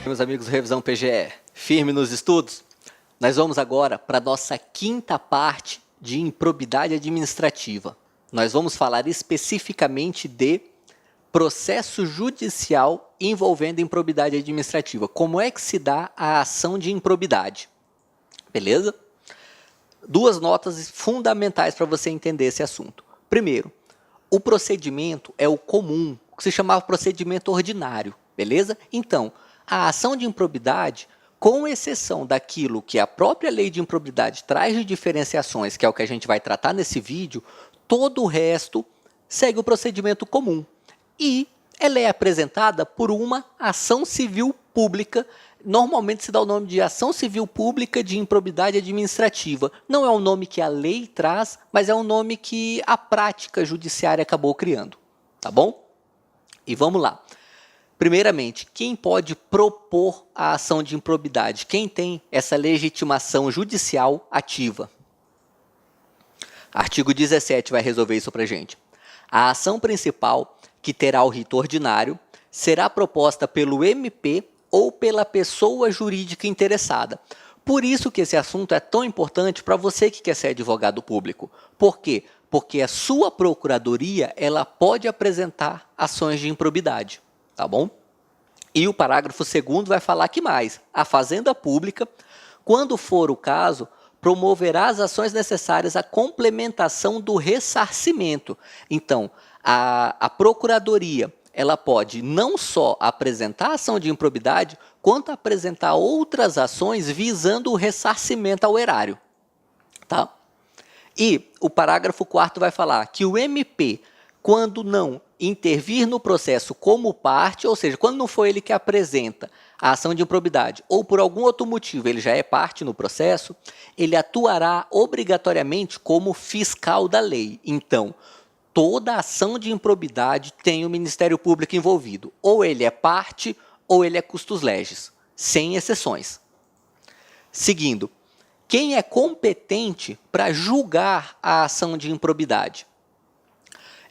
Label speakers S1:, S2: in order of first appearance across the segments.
S1: Meus amigos do Revisão PGE, firme nos estudos? Nós vamos agora para a nossa quinta parte de improbidade administrativa. Nós vamos falar especificamente de processo judicial envolvendo improbidade administrativa. Como é que se dá a ação de improbidade? Beleza? Duas notas fundamentais para você entender esse assunto. Primeiro, o procedimento é o comum, que se chamava procedimento ordinário, beleza? Então, a ação de improbidade, com exceção daquilo que a própria lei de improbidade traz de diferenciações, que é o que a gente vai tratar nesse vídeo, todo o resto segue o procedimento comum. E ela é apresentada por uma ação civil pública. Normalmente se dá o nome de ação civil pública de improbidade administrativa. Não é um nome que a lei traz, mas é um nome que a prática judiciária acabou criando. Tá bom? E vamos lá. Primeiramente, quem pode propor a ação de improbidade? Quem tem essa legitimação judicial ativa? Artigo 17 vai resolver isso para a gente. A ação principal, que terá o rito ordinário, será proposta pelo MP ou pela pessoa jurídica interessada. Por isso que esse assunto é tão importante para você que quer ser advogado público. Por quê? Porque a sua procuradoria ela pode apresentar ações de improbidade. Tá bom? E o parágrafo 2º vai falar que mais. A Fazenda Pública, quando for o caso, promoverá as ações necessárias à complementação do ressarcimento. Então, a procuradoria ela pode não só apresentar a ação de improbidade, quanto apresentar outras ações visando o ressarcimento ao erário. Tá? E o parágrafo 4º vai falar que o MP, quando não intervir no processo como parte, ou seja, quando não for ele que apresenta a ação de improbidade, ou por algum outro motivo ele já é parte no processo, ele atuará obrigatoriamente como fiscal da lei. Então, toda ação de improbidade tem o Ministério Público envolvido. Ou ele é parte, ou ele é custos legis, sem exceções. Seguindo, quem é competente para julgar a ação de improbidade?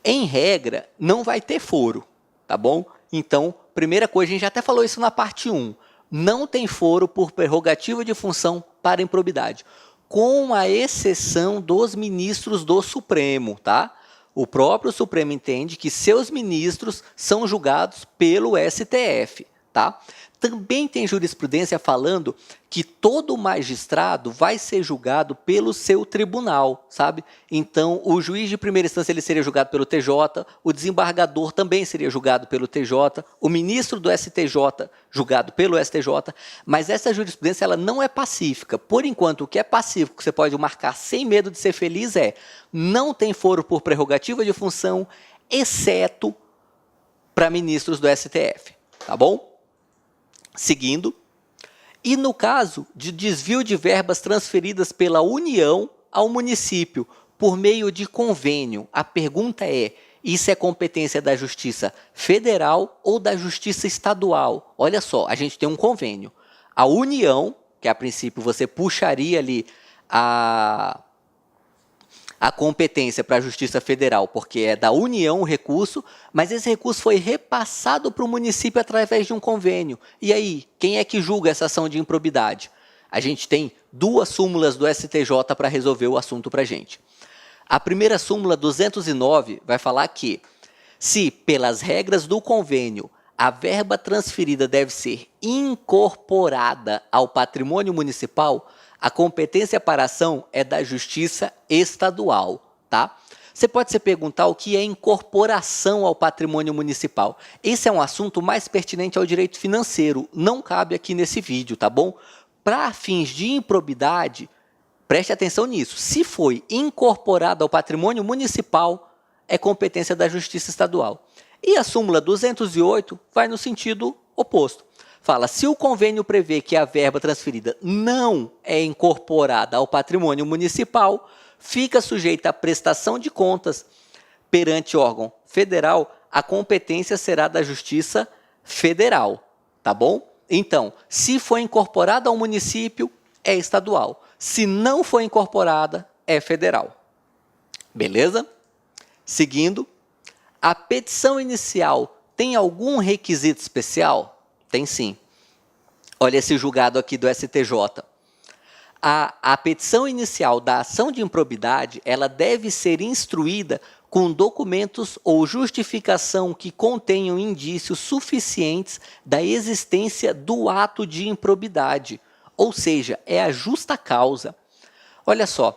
S1: Em regra, não vai ter foro, tá bom? Então, primeira coisa, a gente já até falou isso na parte 1, não tem foro por prerrogativa de função para improbidade, com a exceção dos ministros do Supremo, tá? O próprio Supremo entende que seus ministros são julgados pelo STF, tá? Também tem jurisprudência falando que todo magistrado vai ser julgado pelo seu tribunal, sabe? Então, o juiz de primeira instância ele seria julgado pelo TJ, o desembargador também seria julgado pelo TJ, o ministro do STJ julgado pelo STJ, mas essa jurisprudência ela não é pacífica. Por enquanto, o que é pacífico, que você pode marcar sem medo de ser feliz não tem foro por prerrogativa de função, exceto para ministros do STF, tá bom? Seguindo, e no caso de desvio de verbas transferidas pela União ao município por meio de convênio, a pergunta é, isso é competência da Justiça Federal ou da Justiça Estadual? Olha só, a gente tem um convênio. A União, que a princípio você puxaria ali a competência para a Justiça Federal, porque é da União o recurso, mas esse recurso foi repassado para o município através de um convênio. E aí, quem é que julga essa ação de improbidade? A gente tem duas súmulas do STJ para resolver o assunto para a gente. A primeira súmula 209 vai falar que, se pelas regras do convênio, a verba transferida deve ser incorporada ao patrimônio municipal, a competência para ação é da Justiça Estadual, tá? Você pode se perguntar o que é incorporação ao patrimônio municipal. Esse é um assunto mais pertinente ao direito financeiro, não cabe aqui nesse vídeo, tá bom? Para fins de improbidade, preste atenção nisso. Se foi incorporado ao patrimônio municipal, é competência da Justiça Estadual. E a súmula 208 vai no sentido oposto. Fala, se o convênio prevê que a verba transferida não é incorporada ao patrimônio municipal, fica sujeita à prestação de contas perante órgão federal, a competência será da Justiça Federal, tá bom? Então, se foi incorporada ao município, é estadual. Se não foi incorporada, é federal. Beleza? Seguindo, a petição inicial tem algum requisito especial? Tem sim. Olha esse julgado aqui do STJ. A petição inicial da ação de improbidade, ela deve ser instruída com documentos ou justificação que contenham indícios suficientes da existência do ato de improbidade, ou seja, é a justa causa. Olha só,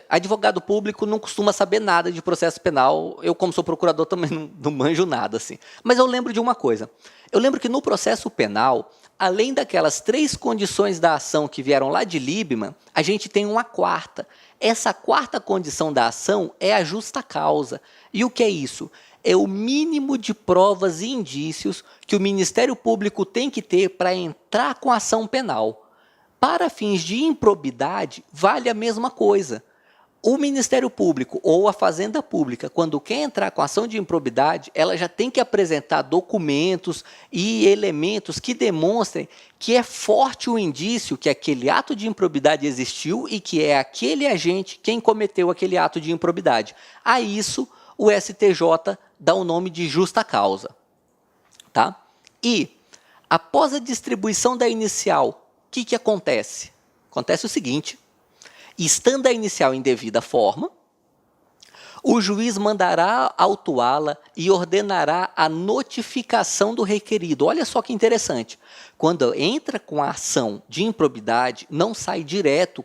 S1: advogado público não costuma saber nada de processo penal, eu como sou procurador também não manjo nada, assim. Mas eu lembro de uma coisa, eu lembro que no processo penal, além daquelas 3 condições da ação que vieram lá de Liebman, a gente tem uma quarta. Essa quarta condição da ação é a justa causa. E o que é isso? É o mínimo de provas e indícios que o Ministério Público tem que ter para entrar com a ação penal. Para fins de improbidade, vale a mesma coisa. O Ministério Público ou a Fazenda Pública, quando quer entrar com ação de improbidade, ela já tem que apresentar documentos e elementos que demonstrem que é forte o indício que aquele ato de improbidade existiu e que é aquele agente quem cometeu aquele ato de improbidade. A isso, o STJ dá o nome de justa causa. Tá? E, após a distribuição da inicial, o que acontece? Acontece o seguinte: estando a inicial em devida forma, o juiz mandará autuá-la e ordenará a notificação do requerido. Olha só que interessante. Quando entra com a ação de improbidade, não sai direto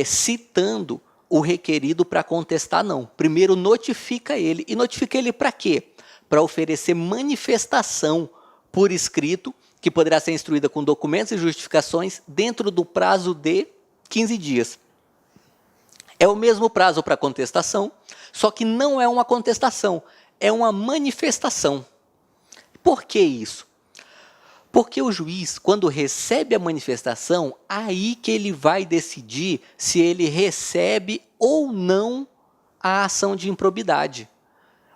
S1: citando o requerido para contestar, não. Primeiro notifica ele. E notifica ele para quê? Para oferecer manifestação por escrito, que poderá ser instruída com documentos e justificações dentro do prazo de 15 dias. É o mesmo prazo para contestação, só que não é uma contestação, é uma manifestação. Por que isso? Porque o juiz, quando recebe a manifestação, aí que ele vai decidir se ele recebe ou não a ação de improbidade.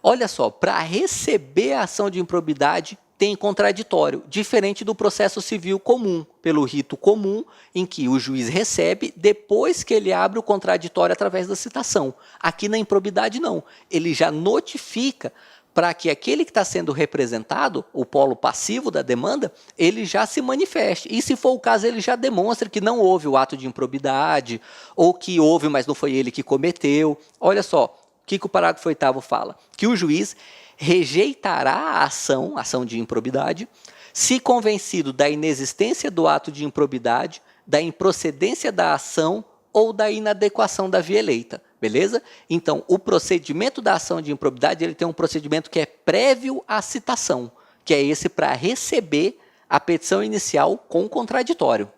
S1: Olha só, para receber a ação de improbidade, tem contraditório, diferente do processo civil comum, pelo rito comum, em que o juiz recebe depois que ele abre o contraditório através da citação. Aqui na improbidade não, ele já notifica para que aquele que está sendo representado, o polo passivo da demanda, ele já se manifeste. E se for o caso, ele já demonstra que não houve o ato de improbidade, ou que houve, mas não foi ele que cometeu. Olha só, o que o parágrafo 8º fala? Que o juiz rejeitará a ação de improbidade, se convencido da inexistência do ato de improbidade, da improcedência da ação ou da inadequação da via eleita, beleza? Então, o procedimento da ação de improbidade, ele tem um procedimento que é prévio à citação, que é esse para receber a petição inicial com contraditório.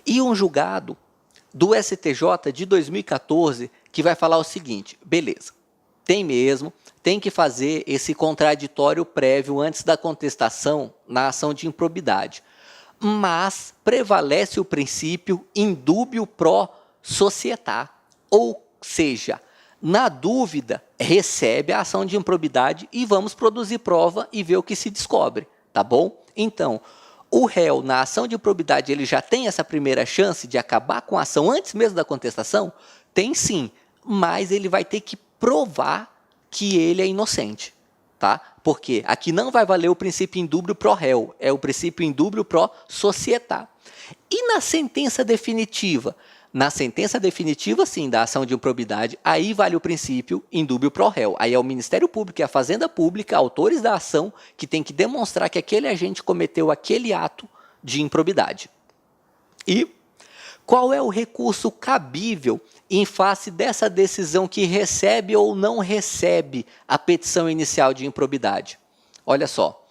S1: E um julgado do STJ de 2014 que vai falar o seguinte, beleza, tem mesmo, tem que fazer esse contraditório prévio antes da contestação na ação de improbidade. Mas prevalece o princípio indúbio pro societá, ou seja, na dúvida, recebe a ação de improbidade e vamos produzir prova e ver o que se descobre, tá bom? Então, o réu, na ação de improbidade, ele já tem essa primeira chance de acabar com a ação antes mesmo da contestação? Tem sim, mas ele vai ter que provar que ele é inocente, tá? Porque aqui não vai valer o princípio indúbio pro réu, é o princípio indúbio pro societá. E na sentença definitiva? Na sentença definitiva, sim, da ação de improbidade, aí vale o princípio indúbio pro réu. Aí é o Ministério Público e a Fazenda Pública, autores da ação, que tem que demonstrar que aquele agente cometeu aquele ato de improbidade. E qual é o recurso cabível em face dessa decisão que recebe ou não recebe a petição inicial de improbidade? Olha só,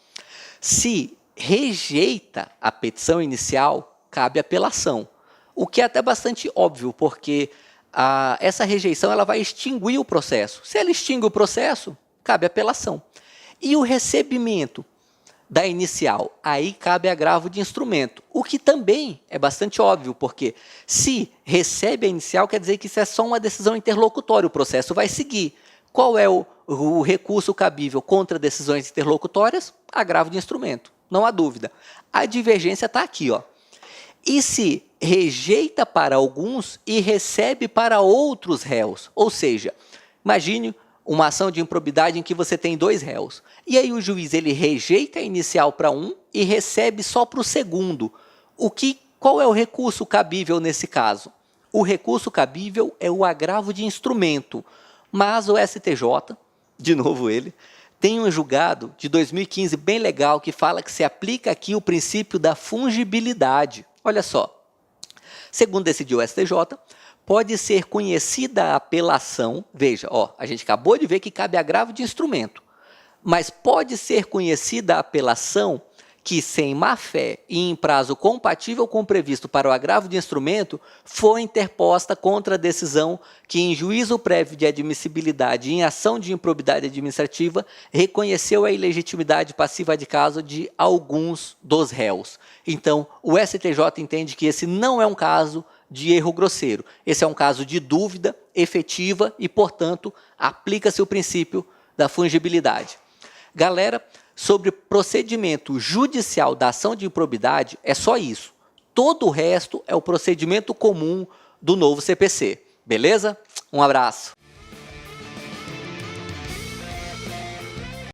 S1: se rejeita a petição inicial, cabe apelação, o que é até bastante óbvio, porque essa rejeição ela vai extinguir o processo. Se ela extingue o processo, cabe apelação. E o recebimento da inicial, aí cabe agravo de instrumento, o que também é bastante óbvio, porque se recebe a inicial, quer dizer que isso é só uma decisão interlocutória, o processo vai seguir. Qual é o recurso cabível contra decisões interlocutórias? Agravo de instrumento, não há dúvida. A divergência está aqui, ó. E se rejeita para alguns e recebe para outros réus, ou seja, imagine uma ação de improbidade em que você tem 2 réus. E aí o juiz ele rejeita a inicial para um e recebe só para o segundo. Qual é o recurso cabível nesse caso? O recurso cabível é o agravo de instrumento, mas o STJ, de novo ele, tem um julgado de 2015 bem legal que fala que se aplica aqui o princípio da fungibilidade. Olha só, segundo decidiu o STJ, pode ser conhecida a apelação, veja, a gente acabou de ver que cabe agravo de instrumento, mas pode ser conhecida a apelação que, sem má-fé e em prazo compatível com o previsto para o agravo de instrumento, foi interposta contra a decisão que, em juízo prévio de admissibilidade e em ação de improbidade administrativa, reconheceu a ilegitimidade passiva de caso de alguns dos réus. Então, o STJ entende que esse não é um caso de erro grosseiro. Esse é um caso de dúvida efetiva e, portanto, aplica-se o princípio da fungibilidade. Galera, sobre procedimento judicial da ação de improbidade, é só isso. Todo o resto é o procedimento comum do novo CPC. Beleza? Um abraço.